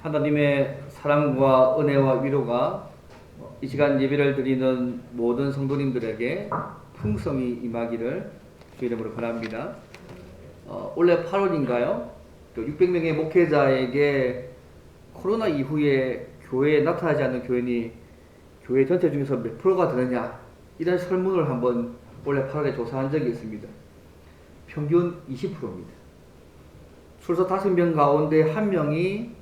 하나님의 사랑과 은혜와 위로가 이 시간 예배를 드리는 모든 성도님들에게 풍성히 임하기를 주 이름으로 바랍니다. 원래 8월인가요? 600명의 목회자에게 코로나 이후에 교회에 나타나지 않는 교인이 교회 전체 중에서 몇 프로가 되느냐, 이런 설문을 한번 원래 8월에 조사한 적이 있습니다. 평균 20%입니다. 출석 5명 가운데 1명이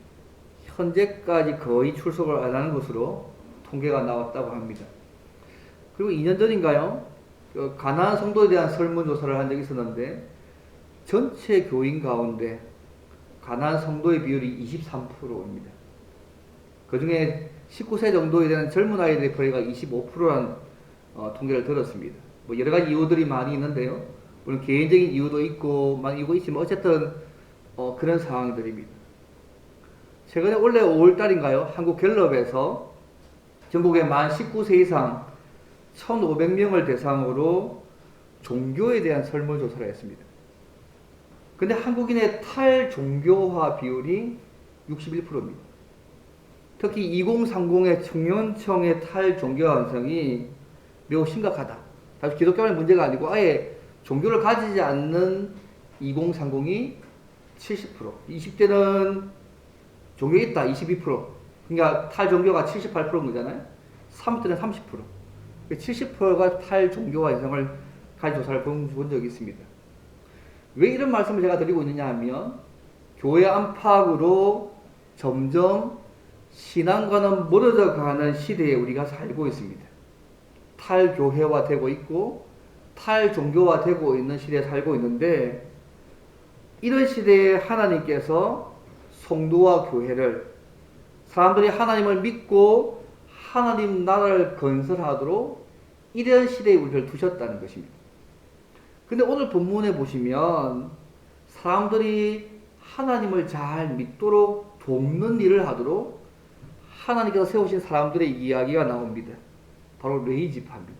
현재까지 거의 출석을 안 하는 것으로 통계가 나왔다고 합니다. 그리고 2년 전인가요? 가나안 성도에 대한 설문조사를 한 적이 있었는데 전체 교인 가운데 가나안 성도의 비율이 23%입니다. 그 중에 19세 정도에 대한 젊은 아이들의 거래가 25%라는 통계를 들었습니다. 뭐 여러 가지 이유들이 많이 있는데요. 물론 개인적인 이유도 있고 많은 이유가 있지만 어쨌든 그런 상황들입니다. 최근에 원래 5월달인가요? 한국갤럽에서 전국의 만 19세 이상 1,500명을 대상으로 종교에 대한 설문조사를 했습니다. 근데 한국인의 탈종교화 비율이 61%입니다. 특히 2030의 청년층의 탈종교화 현상이 매우 심각하다. 다시 기독교의 문제가 아니고 아예 종교를 가지지 않는 2030이 70%, 20대는 종교 있다 22%, 그러니까 탈종교가 78%인 거잖아요. 30대는 30%, 70%가 탈종교화 현상을 가진 조사를 본 적이 있습니다. 왜 이런 말씀을 제가 드리고 있느냐 하면 교회 안팎으로 점점 신앙과는 멀어져 가는 시대에 우리가 살고 있습니다. 탈교회화 되고 있고 탈종교화 되고 있는 시대에 살고 있는데, 이런 시대에 하나님께서 성도와 교회를, 사람들이 하나님을 믿고 하나님 나라를 건설하도록 이런 시대에 우리를 두셨다는 것입니다. 근데 오늘 본문에 보시면 사람들이 하나님을 잘 믿도록 돕는 일을 하도록 하나님께서 세우신 사람들의 이야기가 나옵니다. 바로 레위 지파입니다.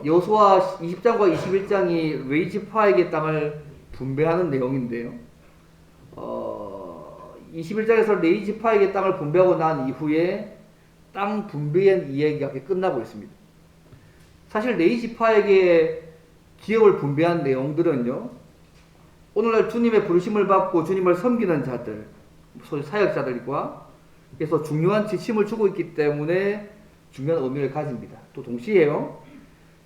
여호수아 20장과 21장이 레위 지파에게 땅을 분배하는 내용인데요. 21장에서 레위 지파에게 땅을 분배하고 난 이후에 땅 분배의 이야기가 끝나고 있습니다. 사실 레위 지파에게 기업을 분배한 내용들은요, 오늘날 주님의 부르심을 받고 주님을 섬기는 자들, 소위 사역자들과 그래서 중요한 지침을 주고 있기 때문에 중요한 의미를 가집니다. 또 동시에요,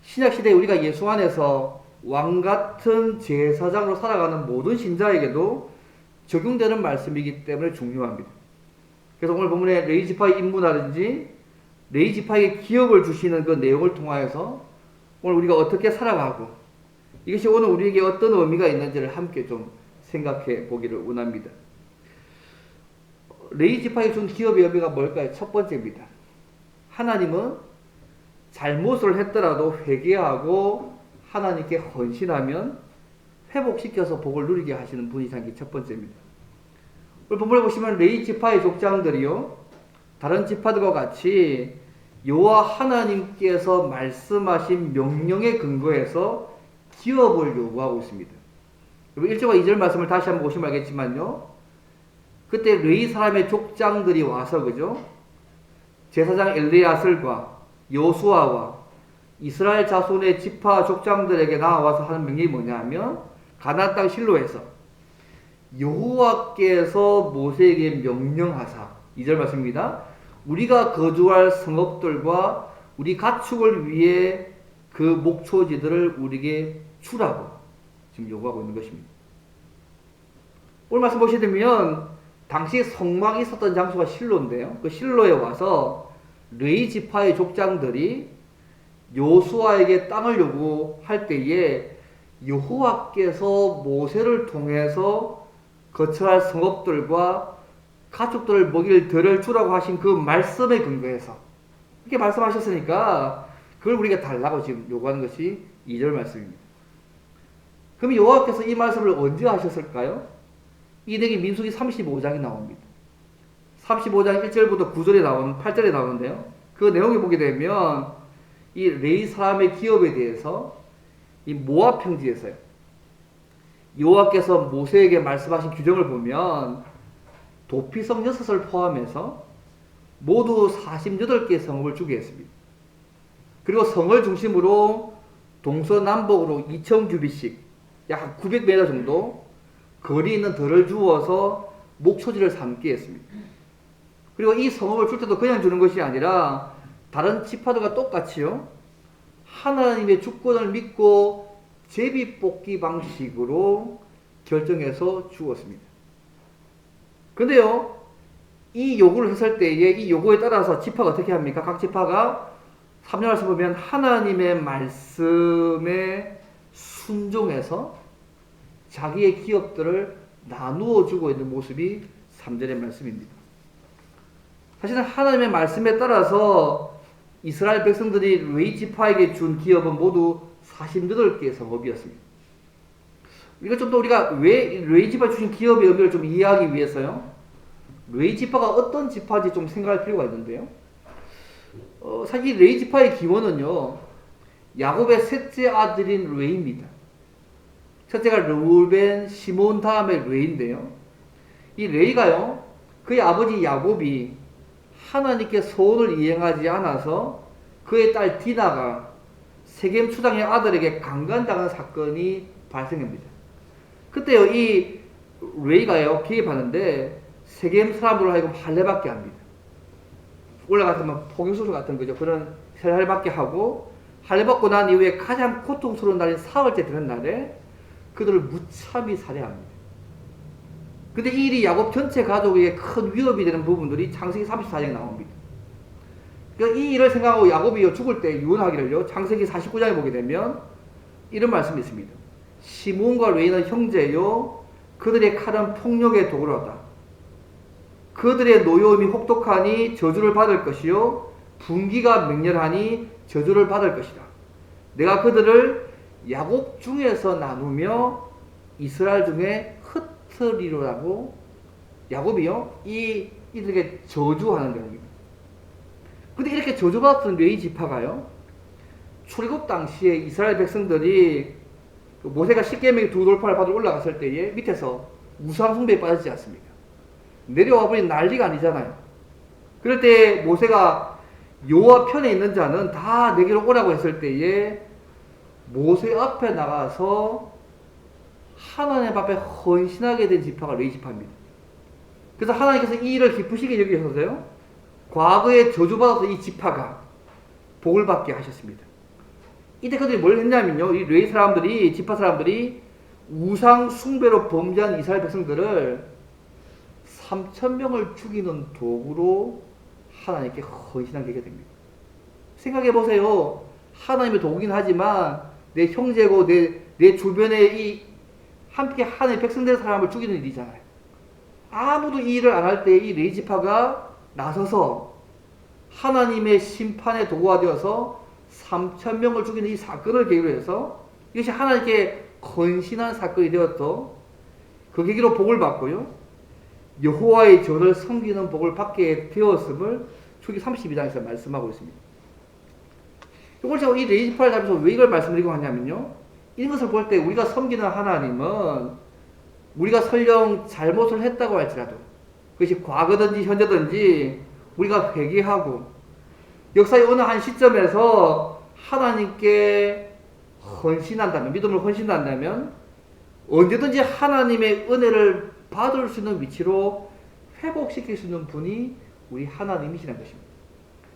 신약시대에 우리가 예수 안에서 왕같은 제사장으로 살아가는 모든 신자에게도 적용되는 말씀이기 때문에 중요합니다. 그래서 오늘 본문에 레위 지파의 임무라든지 레위 지파에게 기업을 주시는 그 내용을 통하여서 오늘 우리가 어떻게 살아가고 이것이 오늘 우리에게 어떤 의미가 있는지를 함께 좀 생각해 보기를 원합니다. 레위 지파에게 준 기업의 의미가 뭘까요? 첫 번째입니다. 하나님은 잘못을 했더라도 회개하고 하나님께 헌신하면 회복시켜서 복을 누리게 하시는 분이라는 게 첫 번째입니다. 오늘 본문에 보시면 레위 지파의 족장들이요, 다른 지파들과 같이 여호와 하나님께서 말씀하신 명령에 근거해서 기업을 요구하고 있습니다. 1절과 2절 말씀을 다시 한번 보시면 알겠지만요, 그때 레위 사람의 족장들이 와서 그죠? 제사장 엘레아슬과 여호수아와 이스라엘 자손의 지파 족장들에게 나와서 하는 명령이 뭐냐면, 가나안 땅 실로에서 여호와께서 모세에게 명령하사, 2절 말씀입니다. 우리가 거주할 성읍들과 우리 가축을 위해 그 목초지들을 우리에게 주라고 지금 요구하고 있는 것입니다. 오늘 말씀 보시게 되면 당시 성막이 있었던 장소가 실로인데요, 그 실로에 와서 레위 지파의 족장들이 여호수아에게 땅을 요구할 때에 여호와께서 모세를 통해서 거처할 성읍들과 가축들을 먹일 들을 주라고 하신 그 말씀에 근거해서 이렇게 말씀하셨으니까 그걸 우리가 달라고 지금 요구하는 것이 2절 말씀입니다. 그럼 여호와께서 이 말씀을 언제 하셨을까요? 이 내용이 민수기 35장이 나옵니다. 35장 1절부터 9절에 나오는 8절에 나오는데요, 그 내용을 보게 되면 이 레위 사람의 기업에 대해서 이 모압 평지에서요, 여호와께서 모세에게 말씀하신 규정을 보면 도피성 6을 포함해서 모두 48개의 성읍을 주게 했습니다. 그리고 성을 중심으로 동서남북으로 2000규빗씩 약 900m 정도 거리 있는 덜을 주어서 목초지를 삼게 했습니다. 그리고 이 성읍을 줄 때도 그냥 주는 것이 아니라 다른 지파들과 똑같이요, 하나님의 주권을 믿고 제비뽑기 방식으로 결정해서 주었습니다. 근데요, 이 요구를 했을 때에 이 요구에 따라서 지파가 어떻게 합니까? 각 지파가 3절 말씀 보면 하나님의 말씀에 순종해서 자기의 기업들을 나누어 주고 있는 모습이 3절의 말씀입니다. 사실은 하나님의 말씀에 따라서 이스라엘 백성들이 레위 지파에게 준 기업은 모두 48개의 성읍이었습니다. 이거 좀 더 우리가 왜 레위 지파 주신 기업의 의미를 좀 이해하기 위해서요, 레위 지파가 어떤 지파인지 좀 생각할 필요가 있는데요. 사실 레위 지파의 기원은요, 야곱의 셋째 아들인 레위입니다. 첫째가 르우벤, 시몬 다음에 레위인데요. 이 레위가요, 그의 아버지 야곱이 하나님께 소원을 이행하지 않아서 그의 딸 디나가 세겜 추장의 아들에게 강간당한 사건이 발생합니다. 그때요, 이 레위가요 개입하는데 세겜 사람들로 하여금 할례받게 합니다. 올라가서 포교수술 같은 거죠. 그런 할례받게 하고, 할례받고 난 이후에 가장 고통스러운 날인 사흘째 되는 날에 그들을 무참히 살해합니다. 근데 이 일이 야곱 전체 가족에게 큰 위협이 되는 부분들이 창세기 34장에 나옵니다. 그러니까 이 일을 생각하고 야곱이 죽을 때 유언하기를요, 창세기 49장에 보게 되면 이런 말씀이 있습니다. 시몬과 레위는 형제요, 그들의 칼은 폭력의 도구로다. 그들의 노여움이 혹독하니 저주를 받을 것이요, 분기가 맹렬하니 저주를 받을 것이다. 내가 그들을 야곱 중에서 나누며 이스라엘 중에 흩으리라고 야곱이요, 이들에게 저주하는 내용입니다. 근데 이렇게 저주받았던 레위 지파가요, 출애굽 당시에 이스라엘 백성들이 모세가 십계명의 두 돌파를 받으러 올라갔을 때에 밑에서 우상 숭배에 빠지지 않습니까? 내려와 버린 난리가 아니잖아요. 그럴 때 모세가 여호와 편에 있는 자는 다 내게로 오라고 했을 때에 모세 앞에 나가서 하나님 앞에 헌신하게 된 지파가 레위 지파입니다. 그래서 하나님께서 이 일을 기쁘시게 여기셔서요, 과거에 저주받아서 이 지파가 복을 받게 하셨습니다. 이때 그들이 뭘 했냐면요, 이 레위 사람들이, 지파 사람들이 우상 숭배로 범죄한 이스라엘 백성들을 3,000명을 죽이는 도구로 하나님께 헌신하게 됩니다. 생각해 보세요. 하나님의 도구긴 하지만 내 형제고 내 주변에 이 함께 하나님의 백성된 사람을 죽이는 일이잖아요. 아무도 이 일을 안 할 때 이 레위 지파가 나서서 하나님의 심판의 도구가 되어서 3,000명을 죽이는 이 사건을 계기로 해서 이것이 하나님께 헌신한 사건이 되었고, 그 계기로 복을 받고요, 여호와의 전을 섬기는 복을 받게 되었음을 출애굽기 32장에서 말씀하고 있습니다. 이걸 제가 이 레위 지파를 잡아서 왜 이걸 말씀드리고 하냐면요, 이런 것을 볼 때 우리가 섬기는 하나님은 우리가 설령 잘못을 했다고 할지라도, 그것이 과거든지 현재든지 우리가 회개하고 역사의 어느 한 시점에서 하나님께 헌신한다면, 믿음을 헌신한다면 언제든지 하나님의 은혜를 받을 수 있는 위치로 회복시킬 수 있는 분이 우리 하나님이시라는 것입니다.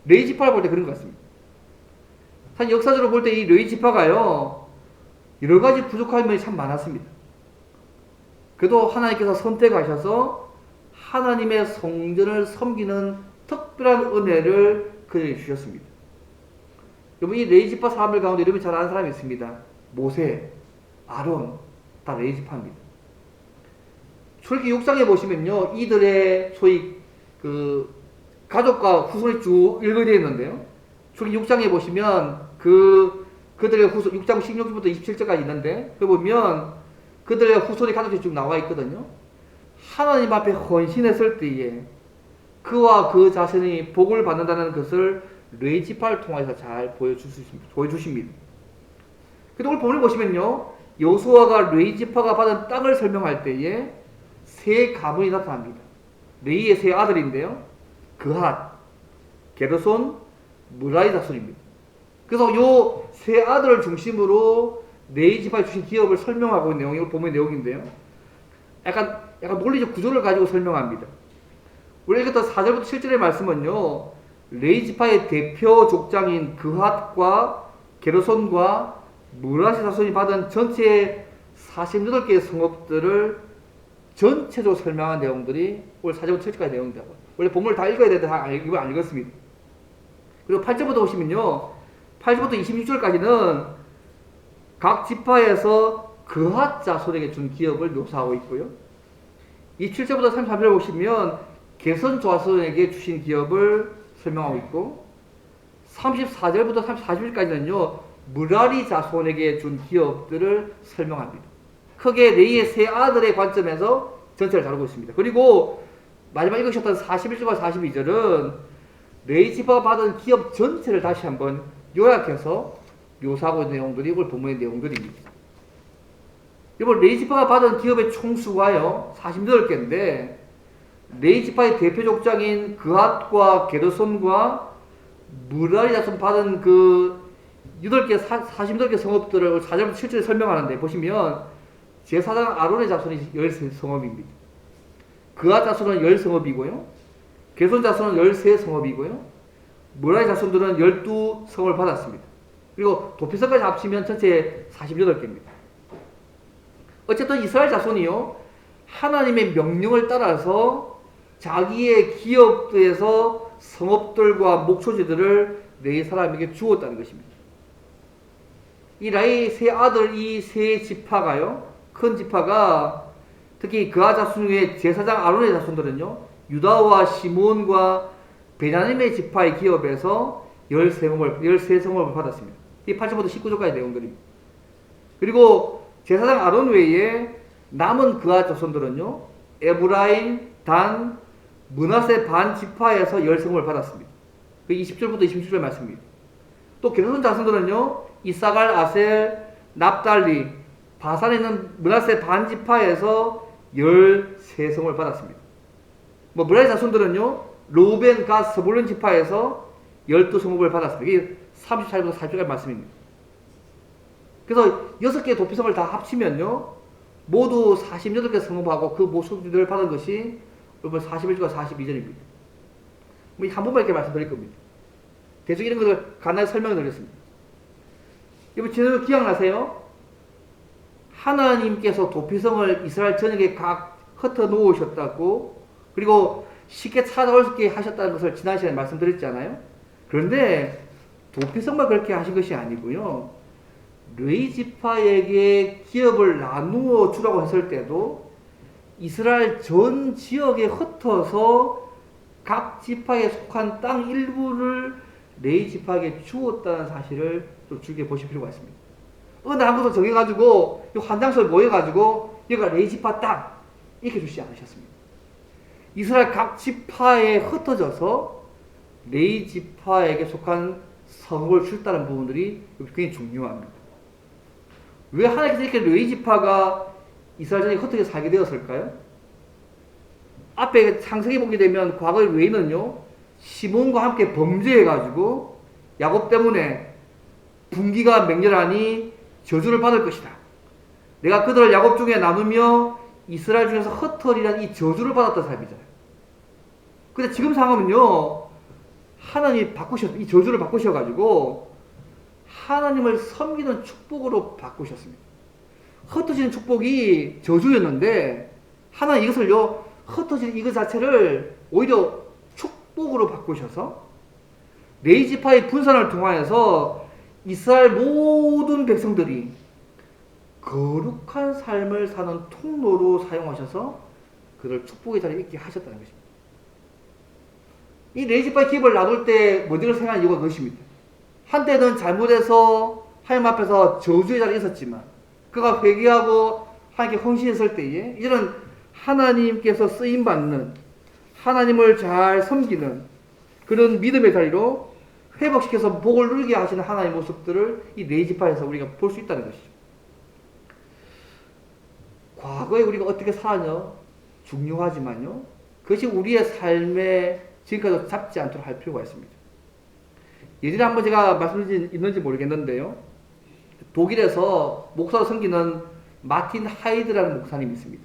레위 지파를 볼 때 그런 것 같습니다. 사실 역사적으로 볼 때 이 레위 지파가요, 여러 가지 부족한 면이 참 많았습니다. 그래도 하나님께서 선택하셔서 하나님의 성전을 섬기는 특별한 은혜를 그들에게 주셨습니다. 여러분, 이 레위 지파 사람들 가운데 이름이 잘 아는 사람이 있습니다. 모세, 아론, 다 레위 지파입니다. 출애굽기 6장에 보시면요, 이들의 소위 그 가족과 후손이 쭉 일거되어 있는데요, 출애굽기 6장에 보시면 그들의 후손, 6장 16절부터 27절까지 있는데, 그 보면 그들의 후손의 가족들이 쭉 나와 있거든요. 하나님 앞에 헌신했을 때에 그와 그 자신이 복을 받는다는 것을 레위 지파를 통해서 잘 보여주십니다. 그리고 오늘 본문을 보시면요, 여호수아가 레위 지파가 받은 땅을 설명할 때에 세 가문이 나타납니다. 레위의 세 아들인데요. 그핫, 게르손, 무라리 자손입니다. 그래서 요 세 아들을 중심으로 레위 지파에 주신 기업을 설명하고 있는 내용이 보면 내용인데요. 약간 논리적 구조를 가지고 설명합니다. 우리 읽었던 4절부터 7절의 말씀은요. 레위 지파의 대표 족장인 그핫과 게르손과 무라리 자손이 받은 전체 48개의 성읍들을 전체적으로 설명한 내용들이 오늘 4절부터 7절까지 내용입니다. 원래 본문을 다 읽어야 되는데 이걸 안 읽었습니다. 그리고 8절부터 보시면요. 8절부터 26절까지는 각 지파에서 그핫 자손에게 준 기업을 묘사하고 있고요. 27절부터 33절 보시면 게르손 자손에게 주신 기업을 설명하고 있고 34절부터 34절까지는요. 무라리 자손에게 준 기업들을 설명합니다. 크게 레위의 세 아들의 관점에서 전체를 다루고 있습니다. 그리고 마지막 읽으셨던 41절과 42절은 레위 지파가 받은 기업 전체를 다시 한번 요약해서 묘사하고 있는 내용들이 오늘 본문의 내용들입니다. 이번 레위 지파가 받은 기업의 총수가요 48개인데 레위 지파의 대표 족장인 그핫과 게르손과 무라리 자손 받은 그 48개 성읍들을 4절부터 7절에 설명하는데 보시면 제사장 아론의 자손이 13성읍입니다. 그핫 자손은 10성읍이고요. 게르손 자손은 13성읍이고요. 무라리 자손들은 12성을 받았습니다. 그리고 도피성까지 합치면 전체 48개입니다. 어쨌든 이스라엘 자손이요. 하나님의 명령을 따라서 자기의 기업에서 성읍들과 목초지들을 레위 사람에게 주었다는 것입니다. 이 레위 세 아들 이 세 지파가요. 큰 지파가 특히 그아 자손 중에 제사장 아론의 자손들은요. 유다와 시몬과 베냐민의 지파의 기업에서 13성을 받았습니다. 이 8절부터 19절까지 내용들입니다. 그리고 제사장 아론 외에 남은 그아 자손들은요. 에브라임, 단, 므낫세 반 지파에서 10성을 받았습니다. 그 20절부터 26절 말씀입니다. 또 게르손 자손들은요. 이사갈, 아셀, 납달리, 바산에 있는 므낫세 반 지파에서 13성을 받았습니다. 무라리 자손들은요. 르우벤, 갓, 스불론 지파에서 12성읍을 받았습니다. 이게 34절부터 40절까지 말씀입니다. 그래서 6개의 도피성을 다 합치면요. 모두 48개 성읍하고 그 모습들을 받은 것이 여러분 41절과 42절입니다. 한 번만 이렇게 말씀드릴 겁니다. 대충 이런 것을 간단히 설명해 드렸습니다. 여러분 지난주 기억나세요? 하나님께서 도피성을 이스라엘 전역에 각 흩어 놓으셨다고 그리고 쉽게 찾아올 수 있게 하셨다는 것을 지난 시간에 말씀드렸잖아요. 그런데 도피성만 그렇게 하신 것이 아니고요. 레위 지파에게 기업을 나누어 주라고 했을 때도 이스라엘 전 지역에 흩어서 각 지파에 속한 땅 일부를 레위 지파에게 주었다는 사실을 좀 주의해 보실 필요가 있습니다. 어느 한 곳을 정해가지고 한 장소에 모여가지고 여기가 레위 지파 땅 이렇게 주시지 않으셨습니다. 이스라엘 각 지파에 흩어져서 레위 지파에게 속한 성읍을 줬다는 부분들이 굉장히 중요합니다. 왜 하나님께서 이렇게 레위 지파가 이스라엘 전에 흩어져 살게 되었을까요? 앞에 창세기 보게 되면 과거의 레위는요 시몬과 함께 범죄해가지고 야곱 때문에 분기가 맹렬하니 저주를 받을 것이다. 내가 그들을 야곱 중에 나누며 이스라엘 중에서 흩어리라는 이 저주를 받았던 사람이잖아요. 근데 지금 상황은요 하나님이 이 저주를 바꾸셔가지고 하나님을 섬기는 축복으로 바꾸셨습니다. 흩어지는 축복이 저주였는데 하나님 이것을요 흩어지는 이것 자체를 오히려 축복으로 바꾸셔서 레위 지파의 분산을 통하여서 이스라엘 모든 백성들이 거룩한 삶을 사는 통로로 사용하셔서 그를 축복의 자리에 있게 하셨다는 것입니다. 이 레위 지파의 기업을 놔둘 때 뭐들을 생각하는 이유가 그것입니다. 한때는 잘못해서 하나님 앞에서 저주의 자리에 있었지만 그가 회개하고 하나님께 헌신했을 때에 이제는 하나님께서 쓰임받는 하나님을 잘 섬기는 그런 믿음의 자리로 회복시켜서 복을 누리게 하시는 하나님의 모습들을 이 레위 지파에서 우리가 볼 수 있다는 것이죠. 과거에 우리가 어떻게 살았냐 중요하지만요 그것이 우리의 삶에 지금까지 잡지 않도록 할 필요가 있습니다. 예전에 한번 제가 말씀드린 있는지 모르겠는데요. 독일에서 목사로 섬기는 마틴 하이드라는 목사님이 있습니다.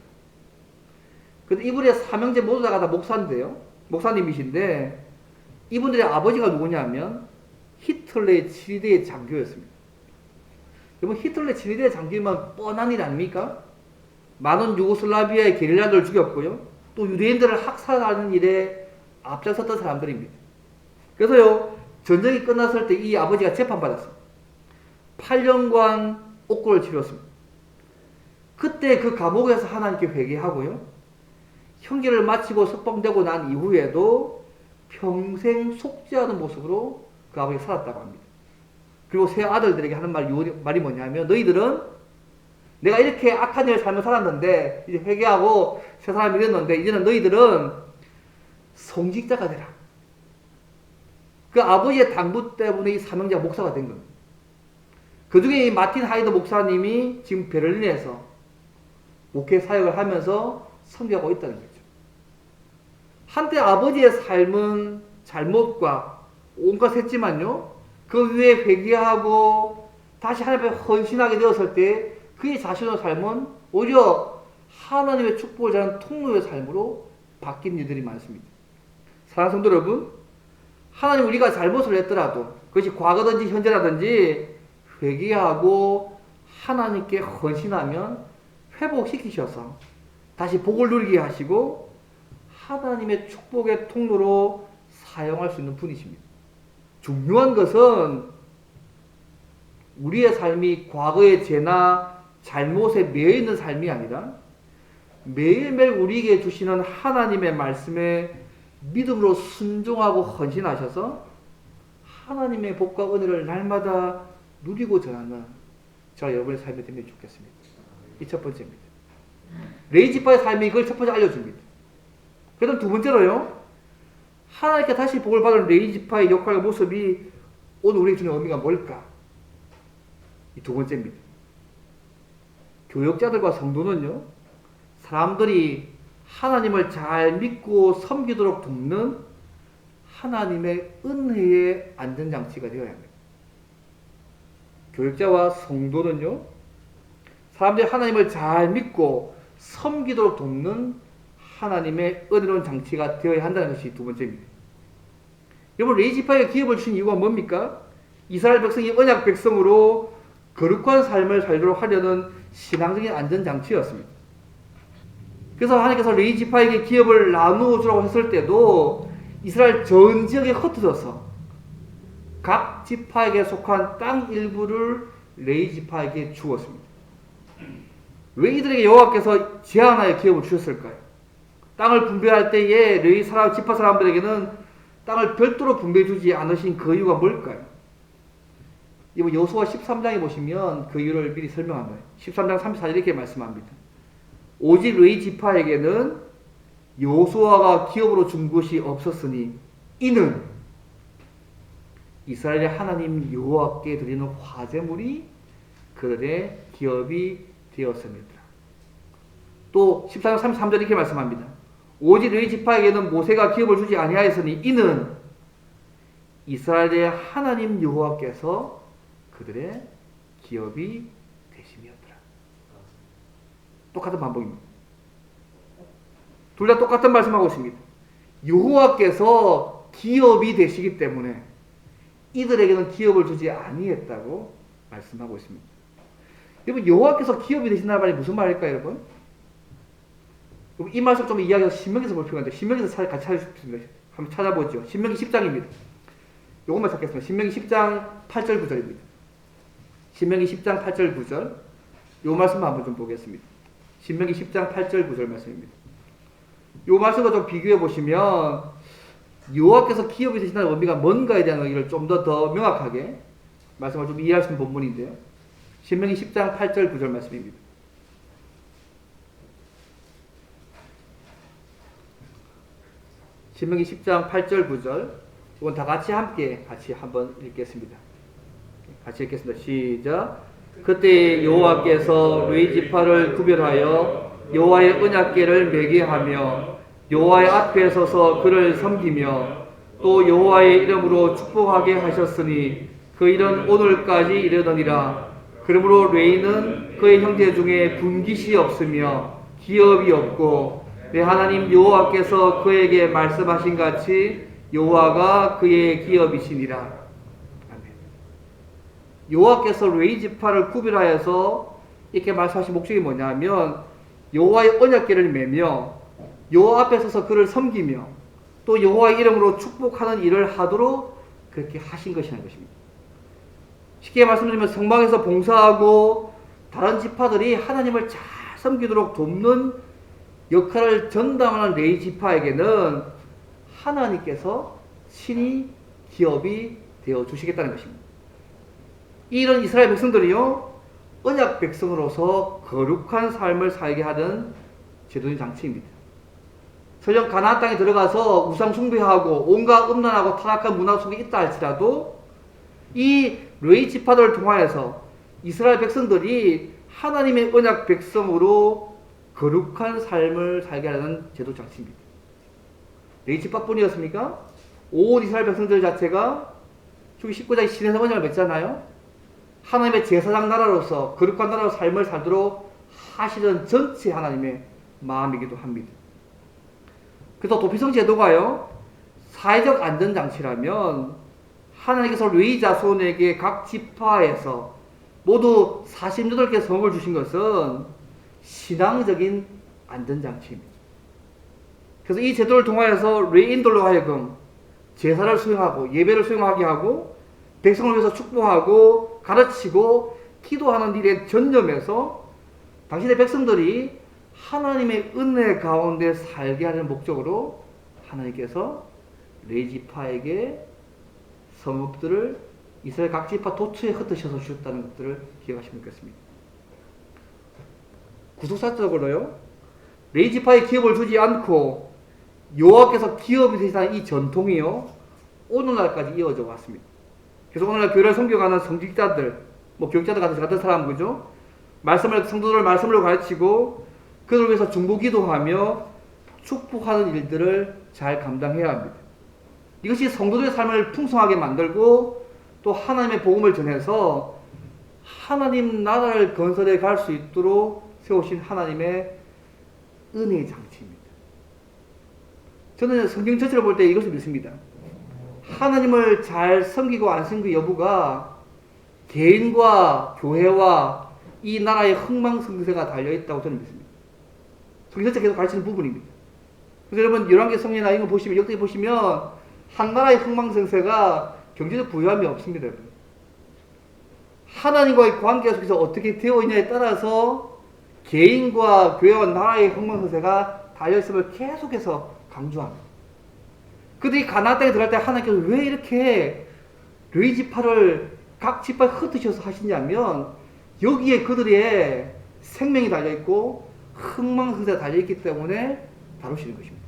근데 이분의 삼형제 모두 다가 목사인데요. 목사님이신데 이분들의 아버지가 누구냐면 히틀러의 7위대 장교였습니다. 여러분 히틀러의 7위대 장교면 뻔한 일 아닙니까? 많은 유고슬라비아의 게릴라들을 죽였고요. 또 유대인들을 학살하는 일에 앞장섰던 사람들입니다. 그래서요. 전쟁이 끝났을 때 이 아버지가 재판받았습니다. 8년간 옥고를 치렀습니다. 그때 그 감옥에서 하나님께 회개하고요. 형기를 마치고 석방되고 난 이후에도 평생 속지 않은 모습으로 그 아버지가 살았다고 합니다. 그리고 세 아들들에게 하는 말이 뭐냐면 너희들은 내가 이렇게 악한 일을 삶을 살았는데 이제 회개하고 새 사람이 됐는데 이제는 너희들은 성직자가 되라. 그 아버지의 당부 때문에 이 삼형제가 목사가 된 겁니다. 그 중에 이 마틴 하이더 목사님이 지금 베를린에서 목회 사역을 하면서 섬기고 있다는 거죠. 한때 아버지의 삶은 잘못과 온갖 했지만요. 그 위에 회개하고 다시 하나님 앞에 헌신하게 되었을 때 그의 자신의 삶은 오히려 하나님의 축복을 전하는 통로의 삶으로 바뀐 일들이 많습니다. 사랑하는 성도 여러분, 하나님 우리가 잘못을 했더라도 그것이 과거든지 현재라든지 회개하고 하나님께 헌신하면 회복시키셔서 다시 복을 누리게 하시고 하나님의 축복의 통로로 사용할 수 있는 분이십니다. 중요한 것은 우리의 삶이 과거의 죄나 잘못에 매여있는 삶이 아니라 매일매일 우리에게 주시는 하나님의 말씀에 믿음으로 순종하고 헌신하셔서 하나님의 복과 은혜를 날마다 누리고 전하는 저와 여러분의 삶이 되면 좋겠습니다. 이 첫 번째입니다. 레이지파의 삶이 이걸 첫 번째 알려줍니다. 그 다음 두 번째로요. 하나님께 다시 복을 받은 레이지파의 역할과 모습이 오늘 우리에게 주는 의미가 뭘까? 이 두 번째입니다. 교역자들과 성도는요. 사람들이 하나님을 잘 믿고 섬기도록 돕는 하나님의 은혜의 안전장치가 되어야 합니다. 교역자와 성도는요. 사람들이 하나님을 잘 믿고 섬기도록 돕는 하나님의 은혜로운 장치가 되어야 한다는 것이 두 번째입니다. 여러분 레이지파에게 기업을 주신 이유가 뭡니까? 이스라엘 백성이 언약 백성으로 거룩한 삶을 살도록 하려는 신앙적인 안전장치였습니다. 그래서 하나님께서 레이지파에게 기업을 나누어 주라고 했을 때도 이스라엘 전 지역에 흩어져서 각 지파에게 속한 땅 일부를 레이지파에게 주었습니다. 왜 이들에게 여호와께서 제한하여 기업을 주셨을까요? 땅을 분배할 때에 레위 지파 사람들에게는 땅을 별도로 분배해 주지 않으신 그 이유가 뭘까요? 이번 여호수아 13장에 보시면 그 이유를 미리 설명합니다. 13장 34절 이렇게 말씀합니다. 오직 레위 지파에게는 여호수아가 기업으로 준 것이 없었으니 이는 이스라엘의 하나님 여호와께 드리는 화제물이 그들의 기업이 되었습니다. 또 14장 33절 이렇게 말씀합니다. 오직 레위 지파에게는 모세가 기업을 주지 아니하였으니 이는 이스라엘의 하나님 여호와께서 그들의 기업이 되심이었더라. 똑같은 반복입니다. 둘 다 똑같은 말씀하고 있습니다. 여호와께서 기업이 되시기 때문에 이들에게는 기업을 주지 아니했다고 말씀하고 있습니다. 여러분 여호와께서 기업이 되신다는 말이 무슨 말일까요, 여러분? 이 말씀 좀 이야기해서 신명기에서 볼 필요가 있는데 신명기에서 같이 찾아주십시오. 한번 찾아보죠. 신명기 10장입니다. 요것만 찾겠습니다. 신명기 10장 8절 9절입니다. 신명기 10장 8절 9절 요 말씀 한번 좀 보겠습니다. 신명기 10장 8절 9절 말씀입니다. 요 말씀과 좀 비교해 보시면 여호와께서 기업이 되신다는 의미가 뭔가에 대한 의의를 좀 더 명확하게 말씀을 좀 이해할 수 있는 본문인데요. 신명기 10장 8절 9절 말씀입니다. 신명기 10장 8절 9절 이건 다 같이 함께 한번 읽겠습니다. 같이 읽겠습니다. 시작. 그때 여호와께서 레위 지파를 구별하여 여호와의 언약궤를 매게 하며 여호와의 앞에 서서 그를 섬기며 또 여호와의 이름으로 축복하게 하셨으니 그 일은 오늘까지 이르더니라. 그러므로 레이는 그의 형제 중에 분깃이 없으며 기업이 없고 내 하나님 여호와께서 그에게 말씀하신 같이 여호와가 그의 기업이시니라. 아멘. 여호와께서 레위 지파를 구별하여서 이렇게 말씀하신 목적이 뭐냐면 여호와의 언약궤를 매며 여호와 앞에 서서 그를 섬기며 또 여호와의 이름으로 축복하는 일을 하도록 그렇게 하신 것이라는 것입니다. 쉽게 말씀드리면 성막에서 봉사하고 다른 지파들이 하나님을 잘 섬기도록 돕는 역할을 전담하는 레위 지파에게는 하나님께서 친히 기업이 되어 주시겠다는 것입니다. 이런 이스라엘 백성들이요, 언약 백성으로서 거룩한 삶을 살게 하는 제도적 장치입니다. 설령 가나안 땅에 들어가서 우상 숭배하고 온갖 음란하고 타락한 문화 속에 있다 할지라도 이 레위 지파들을 통하여서 이스라엘 백성들이 하나님의 언약 백성으로 거룩한 삶을 살게 하는 제도 장치입니다. 레위 지파뿐이었습니까? 온 이스라엘 백성들 자체가 주기 19장에 신에서 언약을 맺잖아요. 하나님의 제사장 나라로서 거룩한 나라로 삶을 살도록 하시는 전체 하나님의 마음이기도 합니다. 그래서 도피성 제도가요, 사회적 안전장치라면 하나님께서 레위 자손에게 각 지파에서 모두 48개 성을 주신 것은 신앙적인 안전장치입니다. 그래서 이 제도를 통하여서 레위인들로 하여금 제사를 수행하고 예배를 수행하게 하고 백성을 위해서 축복하고 가르치고 기도하는 일에 전념해서 당신의 백성들이 하나님의 은혜 가운데 살게 하는 목적으로 하나님께서 레위 지파에게 성읍들을 이스라엘 각 지파 도처에 흩으셔서 주셨다는 것들을 기억하시면 좋겠습니다. 구속사적으로요, 레위 지파에 기업을 주지 않고 여호와께서 기업이 되시다는 이 전통이요, 오늘날까지 이어져 왔습니다. 그래서 오늘날 교회를 섬겨가는 성직자들, 교육자들 같은 사람, 그죠? 성도들 말씀으로 가르치고 그들을 위해서 중보기도하며 축복하는 일들을 잘 감당해야 합니다. 이것이 성도들의 삶을 풍성하게 만들고 또 하나님의 복음을 전해서 하나님 나라를 건설해 갈 수 있도록 세우신 하나님의 은혜의 장치입니다. 저는 성경 전체를 볼 때 이것을 믿습니다. 하나님을 잘 섬기고 안 섬기고 여부가 개인과 교회와 이 나라의 흥망성쇠가 달려있다고 저는 믿습니다. 성경 전체 계속 가르치는 부분입니다. 그래서 여러분 열왕기 성경이나 이거 보시면 역대 보시면 한 나라의 흥망성쇠가 경제적 부유함이 없습니다. 여러분. 하나님과의 관계 속에서 어떻게 되어 있냐에 따라서 개인과 교회와 나라의 흥망성쇠가 달려있음을 계속해서 강조합니다. 그들이 가나안 땅에 들어갈 때 하나님께서 왜 이렇게 레위 지파를 각 지파에 흩으셔서 하시냐면 여기에 그들의 생명이 달려있고 흥망성쇠가 달려있기 때문에 다루시는 것입니다.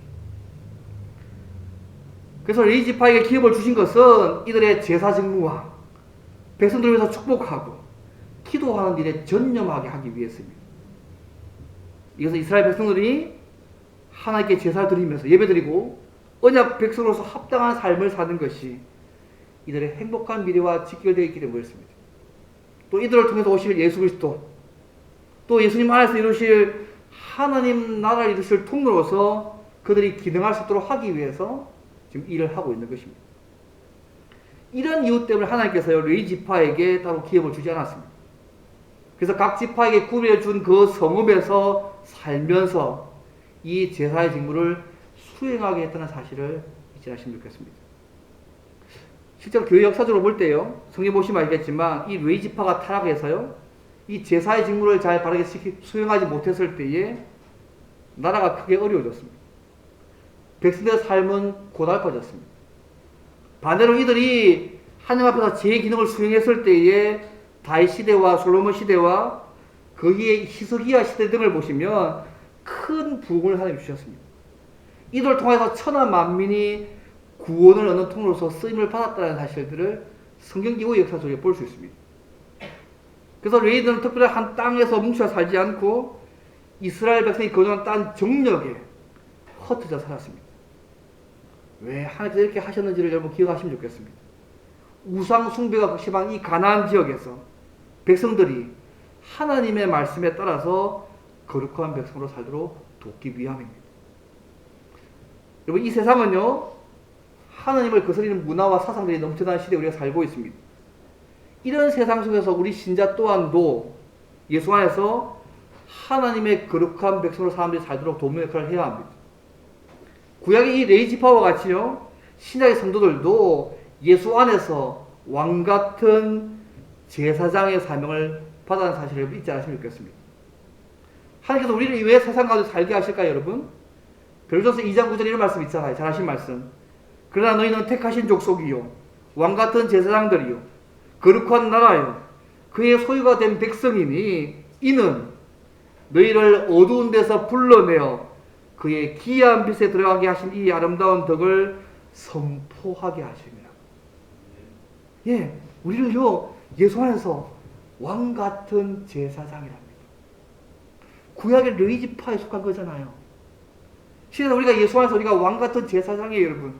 그래서 레위 지파에게 기업을 주신 것은 이들의 제사 직무와 백성들을 위해서 축복하고 기도하는 일에 전념하게 하기 위해서입니다. 이것은 이스라엘 백성들이 하나님께 제사를 드리면서 예배드리고 언약 백성으로서 합당한 삶을 사는 것이 이들의 행복한 미래와 직결되어 있기 때문에 그렇습니다. 또 이들을 통해서 오실 예수 그리스도, 또 예수님 안에서 이루실 하나님 나라를 이루실 통로로서 그들이 기능할 수 있도록 하기 위해서 지금 일을 하고 있는 것입니다. 이런 이유 때문에 하나님께서요, 레위 지파에게 따로 기업을 주지 않았습니다. 그래서 각 지파에게 구별해 준 그 성읍에서 살면서 이 제사의 직무를 수행하게 했다는 사실을 잊지 않으시면 좋겠습니다. 실제로 교회 역사적으로 볼 때요, 성경 보시면 알겠지만 이 레위 지파가 타락해서요, 이 제사의 직무를 잘 바르게 수행하지 못했을 때에 나라가 크게 어려워졌습니다. 백성들의 삶은 고달파졌습니다. 반대로 이들이 하나님 앞에서 제 기능을 수행했을 때에 다윗 시대와 솔로몬 시대와 거기에 히스기야 시대 등을 보시면 큰 부흥을 하나님 주셨습니다. 이들을 통해서 천하 만민이 구원을 얻는 통로로서 쓰임을 받았다는 사실들을 성경 기록의 역사 속에 볼 수 있습니다. 그래서 레위들은 특별히 한 땅에서 뭉쳐 살지 않고 이스라엘 백성이 거주한 땅 정력에 흩어져 살았습니다. 왜 하나님께서 이렇게 하셨는지를 여러분 기억하시면 좋겠습니다. 우상 숭배가 심한 이 가나안 지역에서 백성들이 하나님의 말씀에 따라서 거룩한 백성으로 살도록 돕기 위함입니다. 여러분, 이 세상은요, 하나님을 거스리는 문화와 사상들이 넘쳐나는 시대에 우리가 살고 있습니다. 이런 세상 속에서 우리 신자 또한도 예수 안에서 하나님의 거룩한 백성으로 사람들이 살도록 돕는 역할을 해야 합니다. 구약의 이 레이지파와 같이요, 신약의 성도들도 예수 안에서 왕같은 제사장의 사명을 받아는 사실을 잊지 않으시면 좋겠습니다. 하나님께서 우리를 왜 세상 가운데 살게 하실까요, 여러분? 베드로전서 2장 9절에 이런 말씀 있잖아요. 잘 아신 말씀. 그러나 너희는 택하신 족속이요, 왕같은 제사장들이요, 거룩한 나라요, 그의 소유가 된 백성이니 이는 너희를 어두운 데서 불러내어 그의 기이한 빛에 들어가게 하신 이 아름다운 덕을 선포하게 하심이라. 예, 우리를요, 예수 안에서 왕같은 제사장이랍니다. 구약의 레위지파에 속한 거잖아요. 실은 우리가 예수 안에서 우리가 왕같은 제사장이에요, 여러분.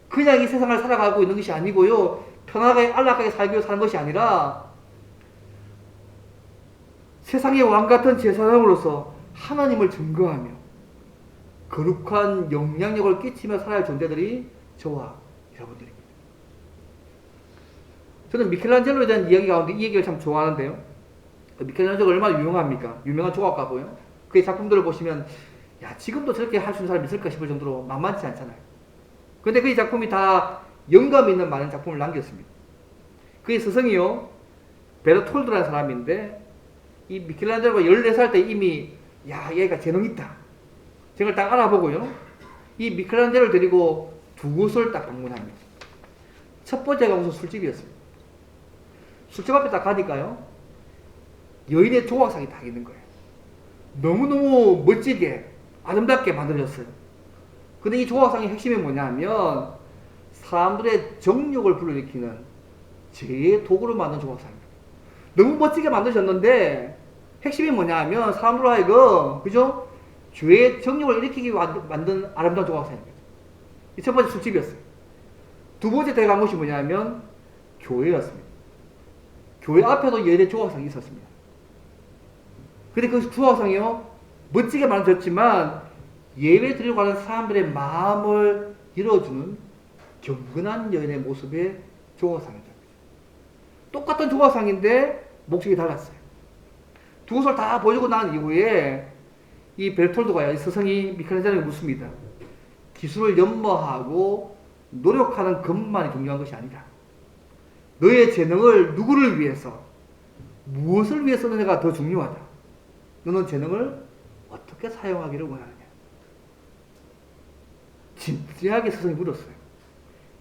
그냥 이 세상을 살아가고 있는 것이 아니고요, 편하게 안락하게 살기 위해 사는 것이 아니라 세상의 왕같은 제사장으로서 하나님을 증거하며 거룩한 영향력을 끼치며 살아야 할 존재들이 저와 여러분들입니다. 저는 미켈란젤로에 대한 이야기 가운데 이 얘기를 참 좋아하는데요. 미켈란젤로가 얼마나 유명합니까? 유명한 조각가고요. 그의 작품들을 보시면 야, 지금도 저렇게 할 수 있는 사람이 있을까 싶을 정도로 만만치 않잖아요. 그런데 그의 작품이 다 영감 있는 많은 작품을 남겼습니다. 그의 스승이요, 베르톨드라는 사람인데, 이 미켈란젤로가 14살 때 이미 야, 얘가 재능 있다, 저걸 딱 알아보고요, 이 미켈란젤로를 데리고 두 곳을 딱 방문합니다. 첫 번째가 무슨 술집이었습니다. 술집 앞에 딱 가니까요, 여인의 조각상이 딱 있는 거예요. 너무너무 멋지게 아름답게 만들어졌어요. 근데 이 조각상의 핵심이 뭐냐면 사람들의 정욕을 불러일으키는 죄의 도구로 만든 조각상입니다. 너무 멋지게 만드셨는데 핵심이 뭐냐면 사람들로 하여금, 그죠? 죄의 정욕을 일으키기 위해 만든 아름다운 조각상입니다. 이 첫 번째 술집이었어요. 두 번째 들어간 곳이 뭐냐면 교회였습니다. 교회 앞에도 여인의 조각상이 있었습니다. 근데 그 조각상이요, 멋지게 만들어졌지만 예배 드리러 가는 사람들의 마음을 열어주는 경건한 여인의 모습의 조각상이다. 똑같은 조각상인데 목적이 달랐어요. 두 곳을 다 보여주고 난 이후에 이 베르톨드가, 이 스승이 미켈란젤로에게 묻습니다. 기술을 연마하고 노력하는 것만이 중요한 것이 아니다. 너의 재능을 누구를 위해서, 무엇을 위해 쓰느냐가 더 중요하다. 너는 재능을 어떻게 사용하기를 원하느냐. 진지하게 스승이 물었어요.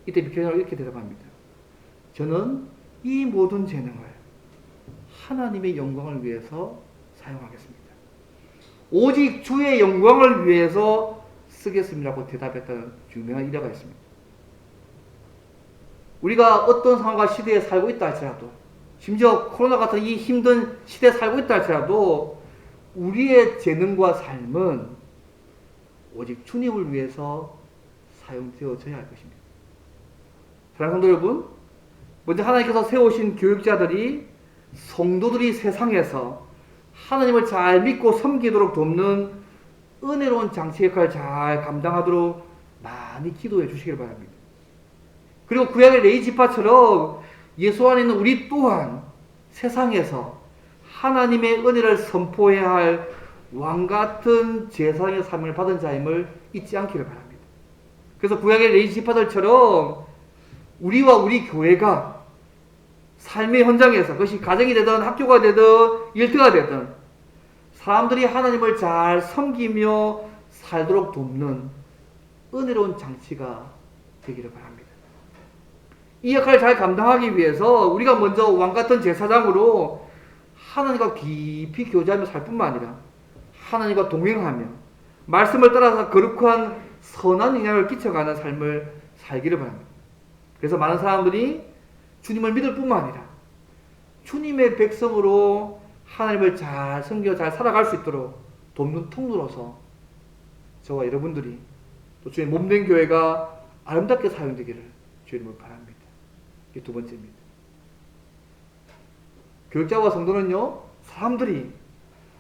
이때 미켈란젤로가 이렇게 대답합니다. 저는 이 모든 재능을 하나님의 영광을 위해서 사용하겠습니다. 오직 주의 영광을 위해서 쓰겠습니다라고 대답했다는 유명한 일화가 있습니다. 우리가 어떤 상황과 시대에 살고 있다 할지라도, 심지어 코로나 같은 이 힘든 시대에 살고 있다 할지라도 우리의 재능과 삶은 오직 주님을 위해서 사용되어져야 할 것입니다. 사랑하는 성도 여러분, 먼저 하나님께서 세우신 교육자들이, 성도들이 세상에서 하나님을 잘 믿고 섬기도록 돕는 은혜로운 장치 역할을 잘 감당하도록 많이 기도해 주시길 바랍니다. 그리고 구약의 레위지파처럼 예수 안에 있는 우리 또한 세상에서 하나님의 은혜를 선포해야 할 왕같은 제사장의 사명을 받은 자임을 잊지 않기를 바랍니다. 그래서 구약의 레위지파들처럼 우리와 우리 교회가 삶의 현장에서, 그것이 가정이 되든 학교가 되든 일터가 되든 사람들이 하나님을 잘 섬기며 살도록 돕는 은혜로운 장치가 되기를 바랍니다. 이 역할을 잘 감당하기 위해서 우리가 먼저 왕같은 제사장으로 하나님과 깊이 교제하며 살 뿐만 아니라 하나님과 동행하며 말씀을 따라서 거룩한 선한 영향을 끼쳐가는 삶을 살기를 바랍니다. 그래서 많은 사람들이 주님을 믿을 뿐만 아니라 주님의 백성으로 하나님을 잘 섬겨 잘 살아갈 수 있도록 돕는 통로로서 저와 여러분들이 또 주의 몸된 교회가 아름답게 사용되기를 주의 이름으로 바랍니다. 이게 두 번째입니다. 교육자와 성도는요, 사람들이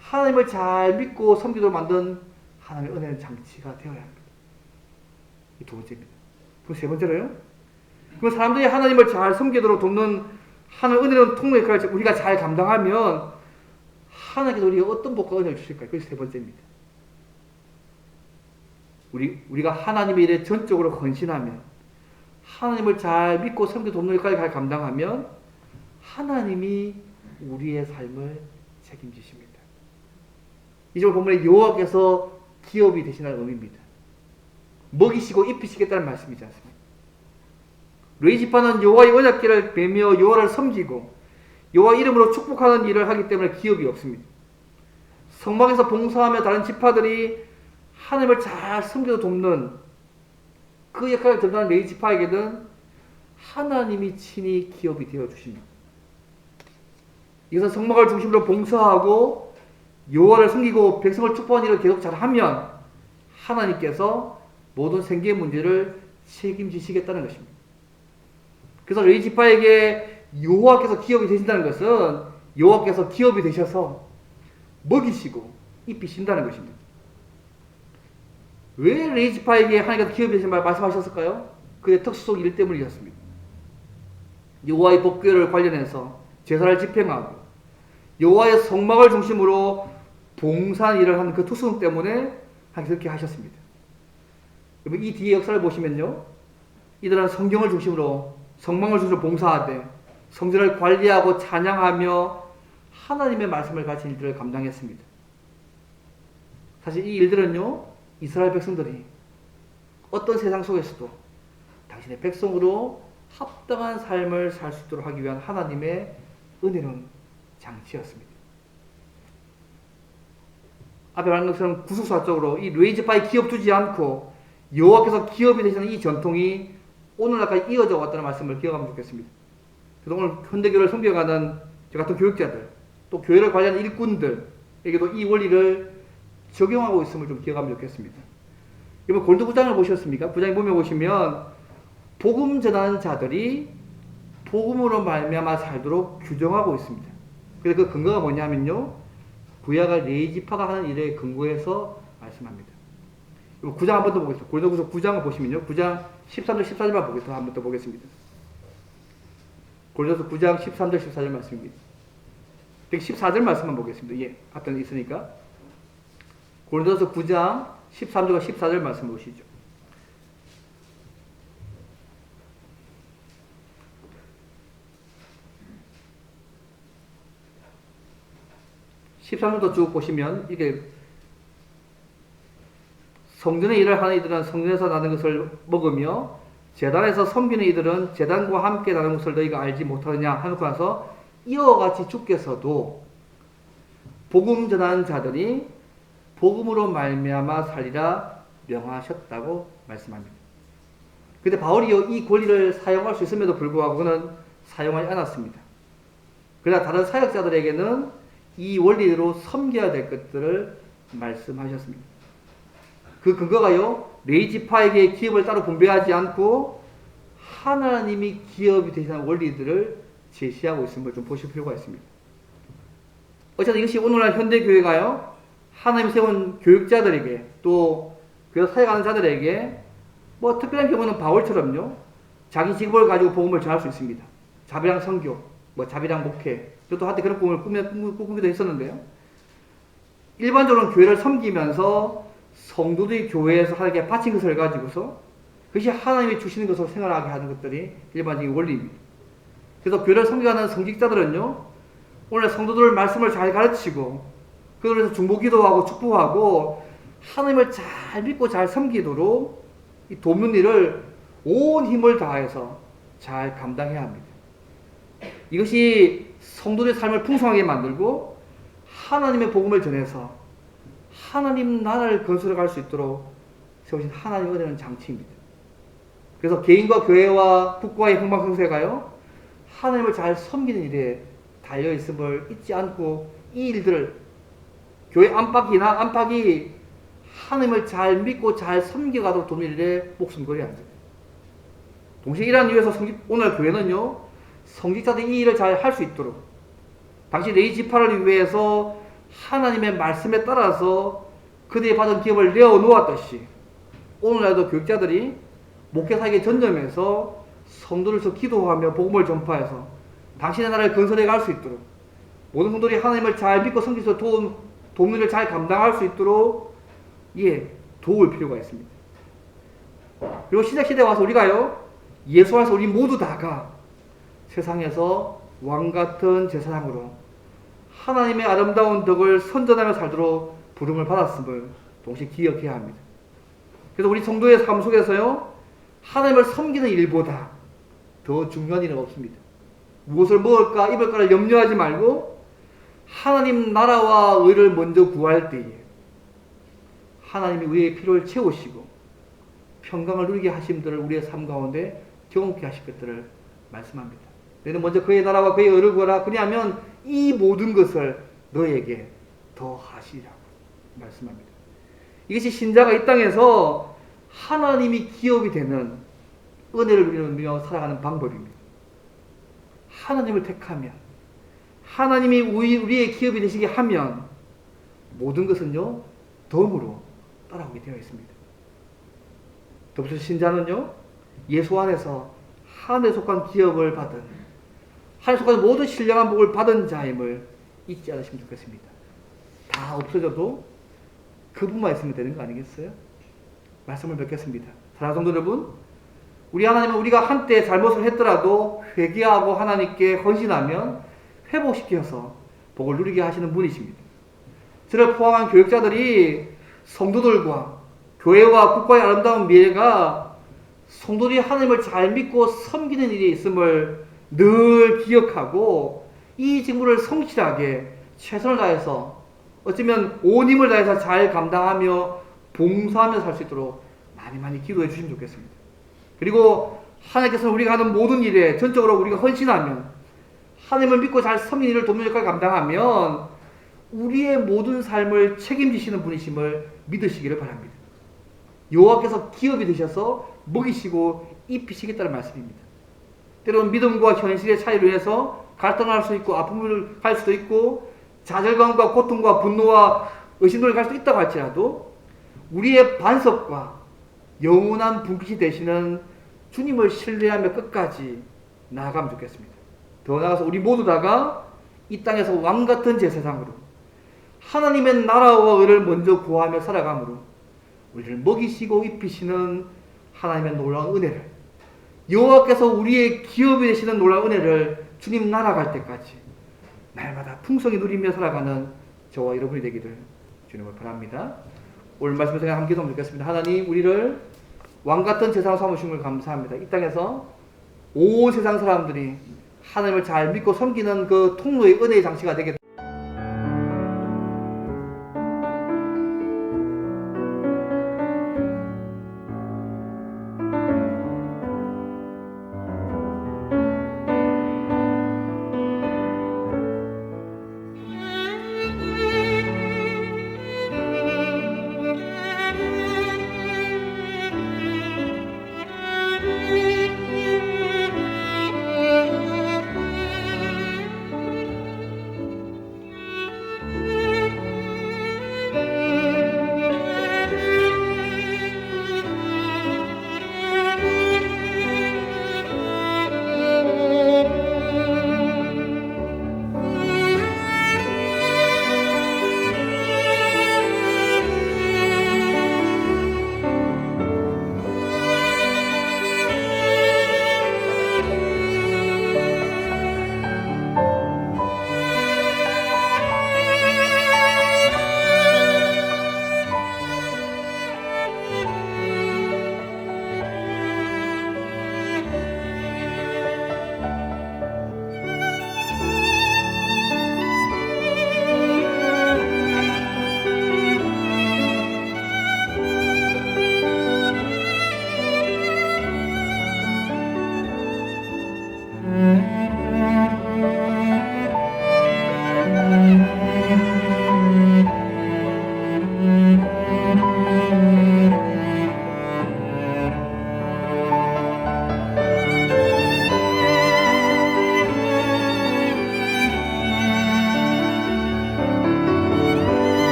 하나님을 잘 믿고 섬기도록 만든 하나님의 은혜의 장치가 되어야 합니다. 이 두 번째입니다. 그럼 세 번째로요, 그럼 사람들이 하나님을 잘 섬기도록 돕는 하나님의 은혜로운 통로 역할을 우리가 잘 감당하면 하나님께서 우리가 어떤 복과 은혜를 주실까요? 그것이 세 번째입니다. 우리가 하나님의 일에 전적으로 헌신하면, 하나님을 잘 믿고 섬기고 돕는 역할을 잘 감당하면 하나님이 우리의 삶을 책임지십니다. 이절 본문에 여호와께서 기업이 되시는 의미입니다. 먹이시고 입히시겠다는 말씀이지 않습니까? 레위 지파는 여호와의 언약궤를 매며 여호와를 섬기고 여호와 이름으로 축복하는 일을 하기 때문에 기업이 없습니다. 성막에서 봉사하며 다른 지파들이 하나님을 잘 섬기고 돕는 그 역할을 담당하는 레위 지파에게는 하나님이 친히 기업이 되어 주십니다. 이것은 성막을 중심으로 봉사하고 여호와를 섬기고 백성을 축복하는 일을 계속 잘하면 하나님께서 모든 생계의 문제를 책임지시겠다는 것입니다. 그래서 레위 지파에게 여호와께서 기업이 되신다는 것은 여호와께서 기업이 되셔서 먹이시고 입히신다는 것입니다. 왜 레위 지파에게 하나님께서 기업이 되신 말 말씀하셨을까요? 그의 특수성 일 때문이었습니다. 여호와의 법궤를 관련해서 제사를 집행하고 여호와의 성막을 중심으로 봉사한 일을 하는 그 특수성 때문에 하나님께서 그렇게 하셨습니다. 여러분, 이 뒤에 역사를 보시면요, 이들은 성경을 중심으로 성막을 중심으로 봉사하되 성전을 관리하고 찬양하며 하나님의 말씀을 가진 일들을 감당했습니다. 사실 이 일들은요, 이스라엘 백성들이 어떤 세상 속에서도 당신의 백성으로 합당한 삶을 살 수 있도록 하기 위한 하나님의 은혜로운 장치였습니다. 앞에 말한 것처럼 구속사적으로 이 레위 지파의 기업 두지 않고 여호와께서 기업이 되시는 이 전통이 오늘날까지 이어져 왔다는 말씀을 기억하면 좋겠습니다. 그래서 오늘 현대교회를 섬겨가는 저 같은 교육자들, 또 교회를 관리하는 일꾼들에게도 이 원리를 적용하고 있음을 좀 기억하면 좋겠습니다. 여러분, 고린도 9장을 보셨습니까? 9장에 보면 보시면 복음 전하는 자들이 복음으로 말미암아 살도록 규정하고 있습니다. 그래서 그 근거가 뭐냐면요, 구약의 레위 지파가 하는 일에 근거해서 말씀합니다. 9장 한 번 더 보겠습니다. 고린도후서 9장을 보시면요, 9장 13절 14절만 보겠습니다. 한 번 더 보겠습니다. 고린도서 9장 13절 14절 말씀입니다. 14절 말씀만 보겠습니다. 예, 앞에 있으니까. 고린도서 9장 13절과 14절 말씀 보시죠. (13절도) 쭉 보시면 이게 성전의 일을 하는 이들은 성전에서 나는 것을 먹으며 제단에서 섬기는 이들은 제단과 함께 나는 것을 너희가 알지 못하느냐 하놓고 나서 이와 같이 주께서도 복음 전하는 자들이 복음으로 말미암아 살리라 명하셨다고 말씀합니다. 그런데 바울이 이 권리를 사용할 수 있음에도 불구하고 그는 사용하지 않았습니다. 그러나 다른 사역자들에게는 이 원리로 섬겨야 될 것들을 말씀하셨습니다. 그 근거가요, 레위 지파에게 기업을 따로 분배하지 않고 하나님이 기업이 되시는 원리들을 제시하고 있음을 좀 보실 필요가 있습니다. 어쨌든 이것이 오늘날 현대교회가요, 하나님 세운 교육자들에게 또 그 사역하는 자들에게 뭐 특별한 경우는 바울처럼요, 자기 직업을 가지고 복음을 전할 수 있습니다. 자비랑 선교, 뭐 자비랑 목회, 저도 한때 그런 꿈을 꾸기도 했었는데요. 일반적으로는 교회를 섬기면서 성도들이 교회에서 하나님께 바친 것을 가지고서 그것이 하나님이 주시는 것으로 생활하게 하는 것들이 일반적인 원리입니다. 그래서 교회를 섬기는 성직자들은요, 오늘 성도들 말씀을 잘 가르치고 그래서 중보기도하고 축복하고 하나님을 잘 믿고 잘 섬기도록 이 돕는 일을 온 힘을 다해서 잘 감당해야 합니다. 이것이 성도들의 삶을 풍성하게 만들고 하나님의 복음을 전해서 하나님 나라를 건설해 갈 수 있도록 세우신 하나님의 은혜는 장치입니다. 그래서 개인과 교회와 국가의 흥망성쇠가요, 하나님을 잘 섬기는 일에 달려있음을 잊지 않고 이 일들을 교회 안팎이 하나님을 잘 믿고 잘 섬겨가도록 돕는 일에 목숨 걸어야 합니다. 동시에 이러한 이유에서 오늘 교회는요, 성직자들이 이 일을 잘 할 수 있도록 당시 레위 지파를 위해서 하나님의 말씀에 따라서 그들이 받은 기업을 내어놓았듯이 오늘날도 교육자들이 목회사에게 전념해서 성도들에서 기도하며 복음을 전파해서 당신의 나라를 건설해 갈 수 있도록 모든 성도들이 하나님을 잘 믿고 섬기서 돕는 일을 잘 감당할 수 있도록 도울 필요가 있습니다. 그리고 신약시대에 와서 우리가요, 예수 안에서 우리 모두 다가 세상에서 왕같은 제사장으로 하나님의 아름다운 덕을 선전하며 살도록 부름을 받았음을 동시에 기억해야 합니다. 그래서 우리 성도의 삶 속에서요, 하나님을 섬기는 일보다 더 중요한 일은 없습니다. 무엇을 먹을까 입을까를 염려하지 말고 하나님 나라와 의를 먼저 구할 때에 하나님이 우리의 필요를 채우시고 평강을 누리게 하심들을 우리의 삶 가운데 경험케 하실 것들을 말씀합니다. 너희는 먼저 그의 나라와 그의 의를 구하라. 그리하면 이 모든 것을 너에게 더하시리라고 말씀합니다. 이것이 신자가 이 땅에서 하나님이 기업이 되는 은혜를 누리며 살아가는 방법입니다. 하나님을 택하면, 하나님이 우리의 기업이 되시게 하면 모든 것은요, 덤으로 따라오게 되어 있습니다. 더불어 신자는요, 예수 안에서 하늘에 속한 기업을 받은, 하늘에 속한 모든 신령한 복을 받은 자임을 잊지 않으시면 좋겠습니다. 다 없어져도 그분만 있으면 되는 거 아니겠어요? 말씀을 뵙겠습니다. 사랑하는 성도 여러분, 우리 하나님은 우리가 한때 잘못을 했더라도 회개하고 하나님께 헌신하면 회복시켜서 복을 누리게 하시는 분이십니다. 저를 포함한 교육자들이 성도들과 교회와 국가의 아름다운 미래가 성도들이 하나님을 잘 믿고 섬기는 일이 있음을 늘 기억하고 이 직무를 성실하게 최선을 다해서 어쩌면 온 힘을 다해서 잘 감당하며 봉사하며 살 수 있도록 많이 기도해 주시면 좋겠습니다. 그리고 하나님께서는 우리가 하는 모든 일에 전적으로 우리가 헌신하면 하나님을 믿고 잘 섬기는 일을 돕는 역할을 감당하면 우리의 모든 삶을 책임지시는 분이심을 믿으시기를 바랍니다. 여호와께서 기업이 되셔서 먹이시고 입히시겠다는 말씀입니다. 때로는 믿음과 현실의 차이로 인해서 갈등을 할 수 있고 아픔을 갈 수도 있고 좌절감과 고통과 분노와 의심을 갈 수 있다고 할지라도 우리의 반석과 영원한 분깃이 되시는 주님을 신뢰하며 끝까지 나아가면 좋겠습니다. 더 나아가서 우리 모두 다가 이 땅에서 왕같은 제사장으로 하나님의 나라와 의를 먼저 구하며 살아가므로 우리를 먹이시고 입히시는 하나님의 놀라운 은혜를, 여호와께서 우리의 기업이 되시는 놀라운 은혜를 주님 나라 갈 때까지 날마다 풍성히 누리며 살아가는 저와 여러분이 되기를 주님을 바랍니다. 오늘 말씀을 생각 함께 기도하면 좋겠습니다. 하나님, 우리를 왕같은 제사장 삼으신 걸 감사합니다. 이 땅에서 온 세상 사람들이 하나님을 잘 믿고 섬기는 그 통로의 은혜의 장치가 되게